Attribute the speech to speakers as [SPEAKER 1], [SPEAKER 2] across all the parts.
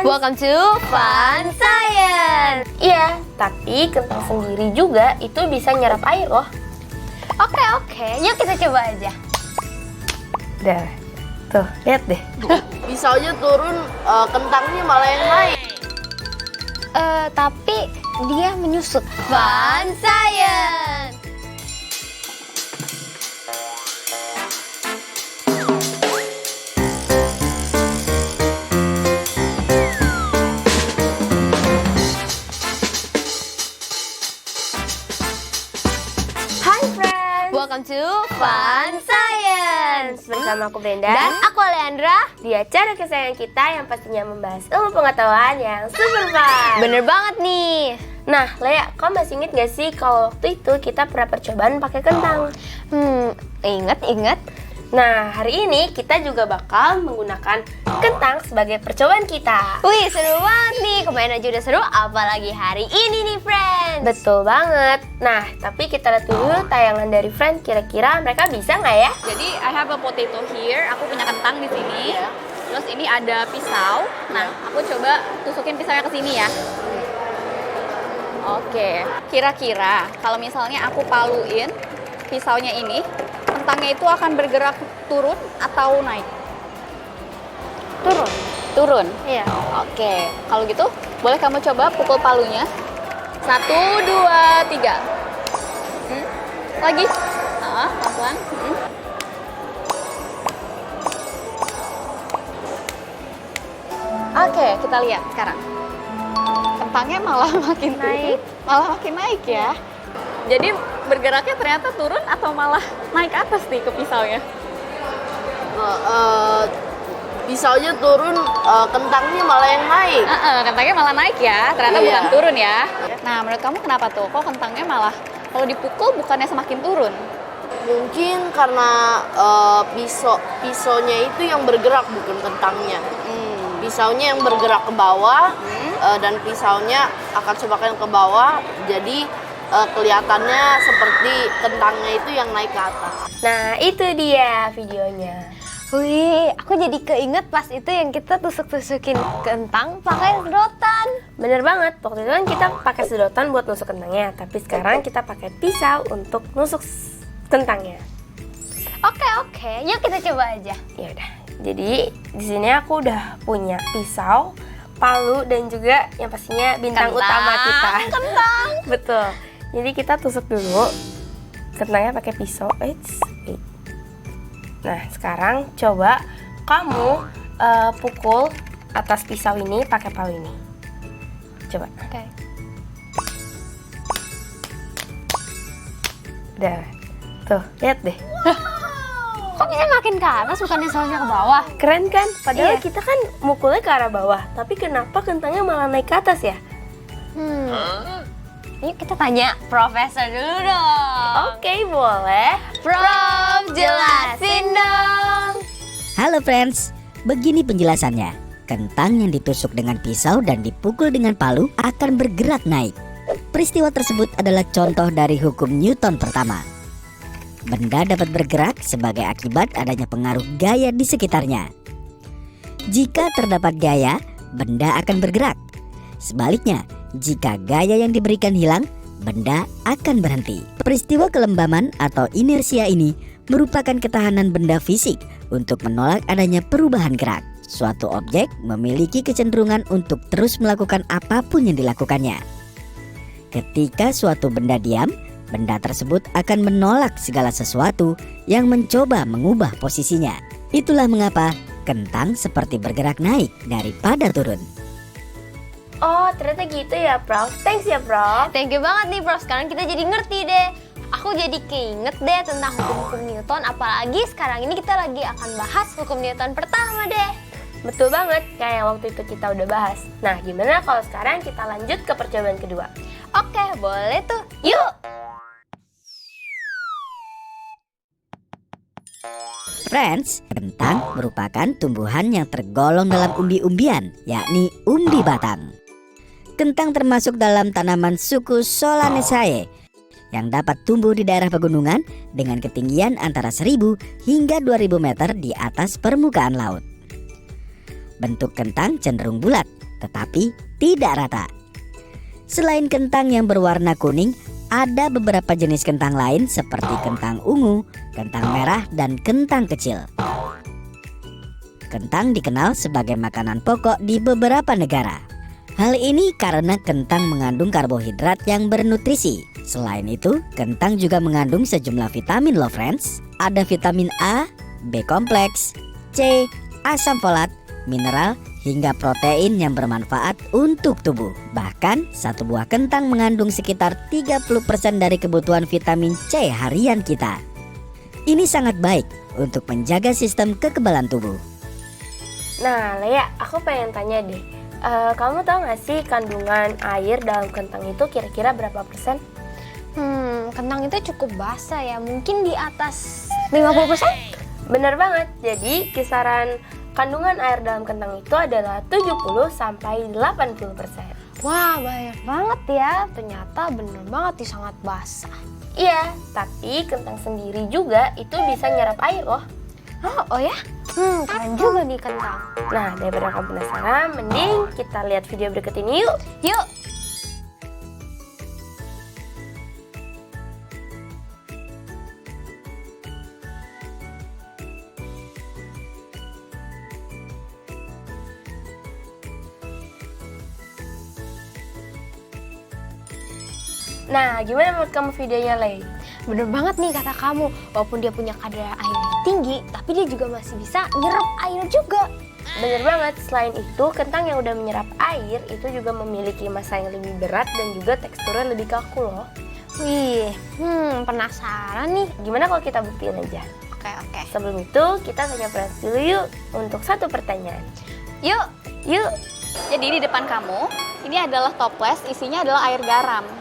[SPEAKER 1] Welcome to Fun Science.
[SPEAKER 2] Iya, tapi kentang sendiri juga itu bisa nyerap air loh.
[SPEAKER 1] Oke, yuk kita coba aja.
[SPEAKER 2] Udah, tuh lihat deh.
[SPEAKER 3] Pisaunya turun, kentangnya malah yang naik.
[SPEAKER 1] Tapi dia menyusut. Fun Science.
[SPEAKER 2] Hai friends,
[SPEAKER 1] Welcome to Fun Science.
[SPEAKER 2] bersama aku Brenda
[SPEAKER 1] Dan aku Alejandra.
[SPEAKER 2] di acara kesayangan kita yang pastinya membahas ilmu pengetahuan yang super fun.
[SPEAKER 1] Bener banget nih.
[SPEAKER 2] Nah, Lea, kamu masih inget gak sih kalau waktu itu kita pernah percobaan pakai kentang?
[SPEAKER 1] Ingat.
[SPEAKER 2] Nah, hari ini kita juga bakal menggunakan kentang sebagai percobaan kita.
[SPEAKER 1] Wih, seru banget nih. Kemarin aja udah seru, apalagi hari ini nih, friends.
[SPEAKER 2] Betul banget. Nah, tapi kita lihat dulu tayangan dari Friend. Kira-kira mereka bisa nggak ya?
[SPEAKER 4] Jadi I have a potato here. Aku punya kentang di sini. Terus ini ada pisau. Nah, aku coba tusukin pisaunya ke sini ya. Oke. Kira-kira kalau misalnya aku paluin pisaunya ini, kentangnya itu akan bergerak turun atau naik? Turun.
[SPEAKER 1] Iya.
[SPEAKER 4] Oke. Kalau gitu, boleh kamu coba pukul palunya. 1, 2, 3. Lagi. Pelan-pelan. Oke, kita lihat sekarang. Kentangnya malah makin naik. Malah makin naik ya. Jadi bergeraknya ternyata turun atau malah naik atas nih ke pisaunya?
[SPEAKER 3] Pisaunya turun, kentangnya malah yang naik.
[SPEAKER 4] Kentangnya malah naik ya. Ternyata
[SPEAKER 3] Iya.
[SPEAKER 4] bukan turun ya. Nah, menurut kamu kenapa tuh? Kok kentangnya malah kalau dipukul bukannya semakin turun?
[SPEAKER 3] Mungkin karena pisaunya itu yang bergerak, bukan kentangnya. Pisaunya yang bergerak ke bawah, dan pisaunya akan semakin ke bawah. Jadi kelihatannya seperti kentangnya itu yang naik ke atas.
[SPEAKER 2] Nah, itu dia videonya.
[SPEAKER 1] Wih, aku jadi keinget pas itu yang kita tusuk-tusukin kentang pakai sedotan.
[SPEAKER 2] Bener banget, waktu itu kan kita pakai sedotan buat nusuk kentangnya, tapi sekarang kita pakai pisau untuk nusuk kentangnya.
[SPEAKER 1] Oke, yuk kita coba aja.
[SPEAKER 2] Ya udah. Jadi di sini aku udah punya pisau, palu, dan juga yang pastinya bintang
[SPEAKER 1] Kentang.
[SPEAKER 2] utama kita.
[SPEAKER 1] Kentang.
[SPEAKER 2] Betul. Jadi kita tusuk dulu kentangnya pakai pisau. Nah, sekarang coba kamu pukul atas pisau ini pakai palu ini. Coba.
[SPEAKER 1] Oke.
[SPEAKER 2] Udah. Tuh, lihat deh.
[SPEAKER 1] Kok bisa makin ke atas bukannya soalnya ke bawah?
[SPEAKER 2] Keren kan? Padahal
[SPEAKER 1] Iya.
[SPEAKER 2] kita kan mukulnya ke arah bawah, tapi kenapa kentangnya malah naik ke atas ya?
[SPEAKER 1] Yuk kita tanya Profesor dulu dong.
[SPEAKER 2] Oke, boleh.
[SPEAKER 1] Prof, jelasin dong.
[SPEAKER 5] Halo friends, begini penjelasannya. Kentang yang ditusuk dengan pisau dan dipukul dengan palu akan bergerak naik. Peristiwa tersebut adalah contoh dari hukum Newton pertama. Benda dapat bergerak sebagai akibat adanya pengaruh gaya di sekitarnya. Jika terdapat gaya, benda akan bergerak. Sebaliknya, jika gaya yang diberikan hilang, benda akan berhenti. Peristiwa kelembaman atau inersia ini merupakan ketahanan benda fisik untuk menolak adanya perubahan gerak. Suatu objek memiliki kecenderungan untuk terus melakukan apapun yang dilakukannya. Ketika suatu benda diam, benda tersebut akan menolak segala sesuatu yang mencoba mengubah posisinya. Itulah mengapa kentang seperti bergerak naik daripada turun.
[SPEAKER 2] Oh, ternyata gitu ya, Prof. Thanks ya, Prof.
[SPEAKER 1] Thank you banget nih Prof, sekarang kita jadi ngerti deh. Aku jadi keinget deh tentang hukum-hukum Newton, apalagi sekarang ini kita lagi akan bahas hukum Newton pertama deh.
[SPEAKER 2] Betul banget, kayak waktu itu kita udah bahas. Nah, gimana kalau sekarang kita lanjut ke percobaan kedua?
[SPEAKER 1] Oke, boleh tuh. Yuk!
[SPEAKER 5] Friends, kentang merupakan tumbuhan yang tergolong dalam umbi-umbian, yakni umbi batang. Kentang termasuk dalam tanaman suku Solanaceae yang dapat tumbuh di daerah pegunungan dengan ketinggian antara 1000 hingga 2000 meter di atas permukaan laut. Bentuk kentang cenderung bulat tetapi tidak rata. Selain kentang yang berwarna kuning, ada beberapa jenis kentang lain seperti kentang ungu, kentang merah, dan kentang kecil. Kentang dikenal sebagai makanan pokok di beberapa negara. Hal ini karena kentang mengandung karbohidrat yang bernutrisi. Selain itu, kentang juga mengandung sejumlah vitamin loh friends. Ada vitamin A, B kompleks, C, asam folat, mineral, hingga protein yang bermanfaat untuk tubuh. Bahkan, satu buah kentang mengandung sekitar 30% dari kebutuhan vitamin C harian kita. Ini sangat baik untuk menjaga sistem kekebalan tubuh.
[SPEAKER 2] Nah, Lea, aku pengen tanya deh. Kamu tahu gak sih kandungan air dalam kentang itu kira-kira berapa persen?
[SPEAKER 1] Kentang itu cukup basah ya, mungkin di atas 50%?
[SPEAKER 2] Bener banget, jadi kisaran kandungan air dalam kentang itu adalah 70-80%.
[SPEAKER 1] Wah, banyak banget ya. Ternyata bener banget sangat basah.
[SPEAKER 2] Iya, tapi kentang sendiri juga itu bisa nyerap air loh.
[SPEAKER 1] Oh ya? Keren juga nih kentang.
[SPEAKER 2] Nah, daripada kamu penasaran, mending kita lihat video berikut ini yuk.
[SPEAKER 1] Yuk!
[SPEAKER 2] Nah, gimana menurut kamu videonya, Lei?
[SPEAKER 1] Bener banget nih kata kamu, walaupun dia punya kadar air yang tinggi, tapi dia juga masih bisa nyerap air juga.
[SPEAKER 2] Bener banget, selain itu kentang yang udah menyerap air itu juga memiliki massa yang lebih berat dan juga teksturnya lebih kaku loh.
[SPEAKER 1] Wih, penasaran nih.
[SPEAKER 2] Gimana kalau kita buktiin aja?
[SPEAKER 1] Oke.
[SPEAKER 2] Sebelum itu kita tanya Friends dulu yuk untuk satu pertanyaan.
[SPEAKER 1] Yuk!
[SPEAKER 4] Jadi di depan kamu, ini adalah toples, isinya adalah air garam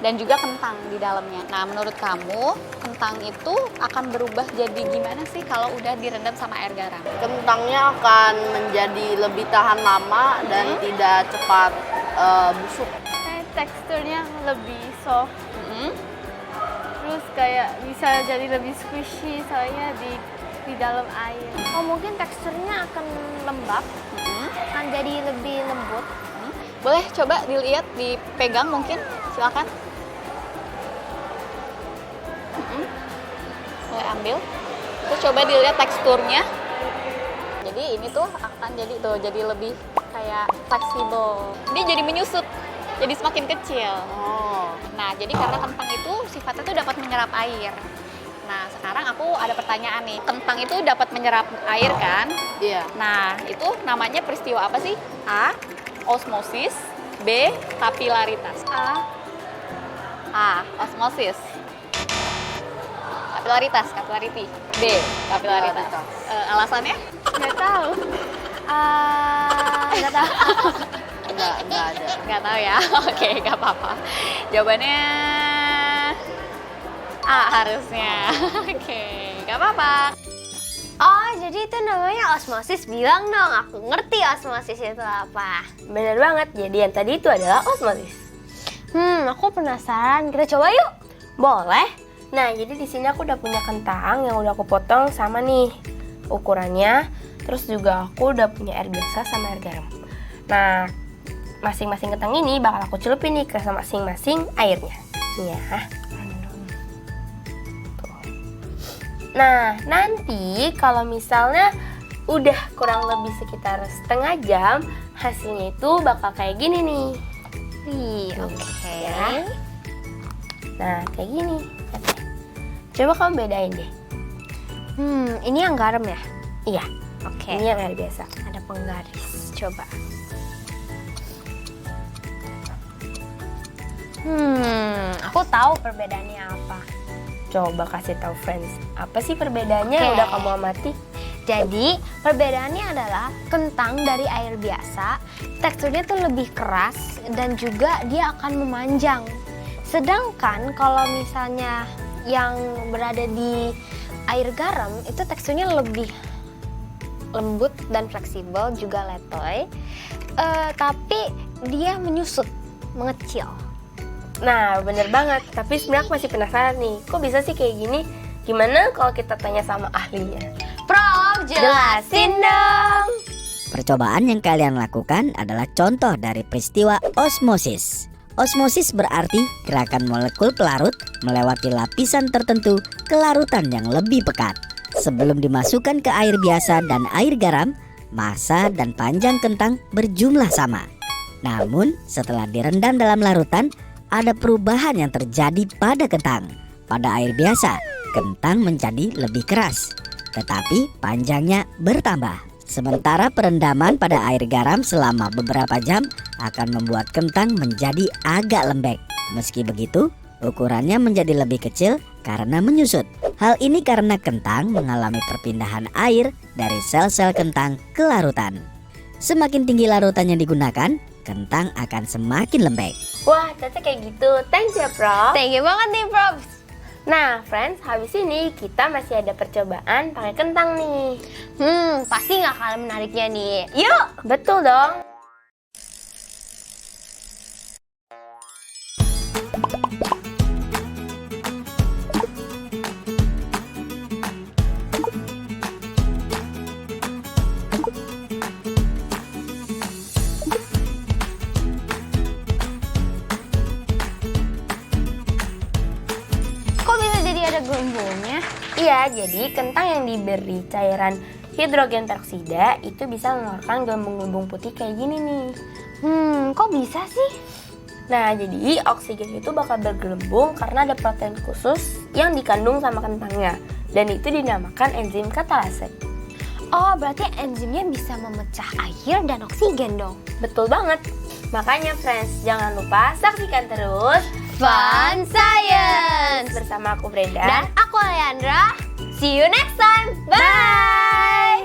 [SPEAKER 4] dan juga kentang di dalamnya. Nah, menurut kamu kentang itu akan berubah jadi gimana sih kalau udah direndam sama air garam?
[SPEAKER 3] Kentangnya akan menjadi lebih tahan lama dan tidak cepat busuk.
[SPEAKER 6] Kayak teksturnya lebih soft, terus kayak bisa jadi lebih squishy soalnya di dalam air.
[SPEAKER 1] Oh, mungkin teksturnya akan lembab, akan jadi lebih lembut.
[SPEAKER 4] Boleh coba dilihat, dipegang mungkin, silakan. Boleh ambil. Terus coba dilihat teksturnya. Jadi ini tuh akan jadi lebih kayak fleksibel. Dia jadi menyusut, jadi semakin kecil. Nah, jadi karena kentang itu sifatnya tuh dapat menyerap air. Nah, sekarang aku ada pertanyaan nih. Kentang itu dapat menyerap air kan?
[SPEAKER 3] Iya.
[SPEAKER 4] Nah, itu namanya peristiwa apa sih? A. Osmosis. B. Kapilaritas. A. Osmosis. Capillarity. B. Kapilaritas. Alasannya?
[SPEAKER 6] Nggak tahu.
[SPEAKER 1] Nggak tahu.
[SPEAKER 3] Enggak ada.
[SPEAKER 4] Nggak tahu ya. Oke, nggak apa-apa. Jawabannya A harusnya. Oke, nggak apa-apa.
[SPEAKER 1] Oh, jadi itu namanya osmosis. Bilang dong, aku ngerti osmosis itu apa.
[SPEAKER 2] Bener banget, jadi yang tadi itu adalah osmosis.
[SPEAKER 1] Aku penasaran. Kita coba yuk.
[SPEAKER 2] Boleh. Nah, jadi di sini aku udah punya kentang yang udah aku potong sama nih ukurannya. Terus juga aku udah punya air biasa sama air garam. Nah, masing-masing kentang ini bakal aku celupin nih ke masing-masing airnya. Nih ya. Tuh. Nah, nanti kalau misalnya udah kurang lebih sekitar setengah jam, hasilnya itu bakal kayak gini nih.
[SPEAKER 1] Oke.
[SPEAKER 2] Ya. Nah, kayak gini. Coba kamu bedain deh.
[SPEAKER 1] Ini yang garam ya?
[SPEAKER 2] Iya,
[SPEAKER 1] Oke.
[SPEAKER 2] ini yang air biasa.
[SPEAKER 1] Ada penggaris. Coba. Aku tahu perbedaannya apa.
[SPEAKER 2] Coba kasih tahu Friends, apa sih perbedaannya yang
[SPEAKER 1] Oke.
[SPEAKER 2] udah kamu amati?
[SPEAKER 1] Jadi, perbedaannya adalah kentang dari air biasa, teksturnya tuh lebih keras dan juga dia akan memanjang. Sedangkan kalau misalnya yang berada di air garam itu teksturnya lebih lembut dan fleksibel, juga letoy, tapi dia menyusut, mengecil.
[SPEAKER 2] Nah, bener banget. Tapi sebenarnya aku masih penasaran nih, kok bisa sih kayak gini? Gimana kalau kita tanya sama ahlinya?
[SPEAKER 1] Prof, jelasin dong.
[SPEAKER 5] Percobaan yang kalian lakukan adalah contoh dari peristiwa osmosis. Osmosis berarti gerakan molekul pelarut melewati lapisan tertentu ke larutan yang lebih pekat. Sebelum dimasukkan ke air biasa dan air garam, massa dan panjang kentang berjumlah sama. Namun setelah direndam dalam larutan, ada perubahan yang terjadi pada kentang. Pada air biasa, kentang menjadi lebih keras, tetapi panjangnya bertambah. Sementara perendaman pada air garam selama beberapa jam akan membuat kentang menjadi agak lembek. Meski begitu, ukurannya menjadi lebih kecil karena menyusut. Hal ini karena kentang mengalami perpindahan air dari sel-sel kentang ke larutan. Semakin tinggi larutan yang digunakan, kentang akan semakin lembek.
[SPEAKER 2] Wah, ternyata kayak gitu. Thanks ya, Prof.
[SPEAKER 1] Thank you banget nih, Prof.
[SPEAKER 2] Nah, friends, habis ini kita masih ada percobaan pakai kentang nih.
[SPEAKER 1] Pasti nggak kalah menariknya nih.
[SPEAKER 2] Yuk, betul dong.
[SPEAKER 1] Kok bisa jadi ada gelembungnya?
[SPEAKER 2] Iya, jadi kentang yang diberi cairan hidrogen peroksida itu bisa mengeluarkan gelembung-gelembung putih kayak gini nih.
[SPEAKER 1] Kok bisa sih?
[SPEAKER 2] Nah, jadi oksigen itu bakal bergelembung karena ada protein khusus yang dikandung sama kentangnya. Dan itu dinamakan enzim katalase.
[SPEAKER 1] Oh, berarti enzimnya bisa memecah air dan oksigen dong.
[SPEAKER 2] Betul banget. Makanya friends, jangan lupa saksikan terus
[SPEAKER 1] Fun Science
[SPEAKER 2] bersama aku Brenda.
[SPEAKER 1] dan aku Leandra. See you next time. Bye.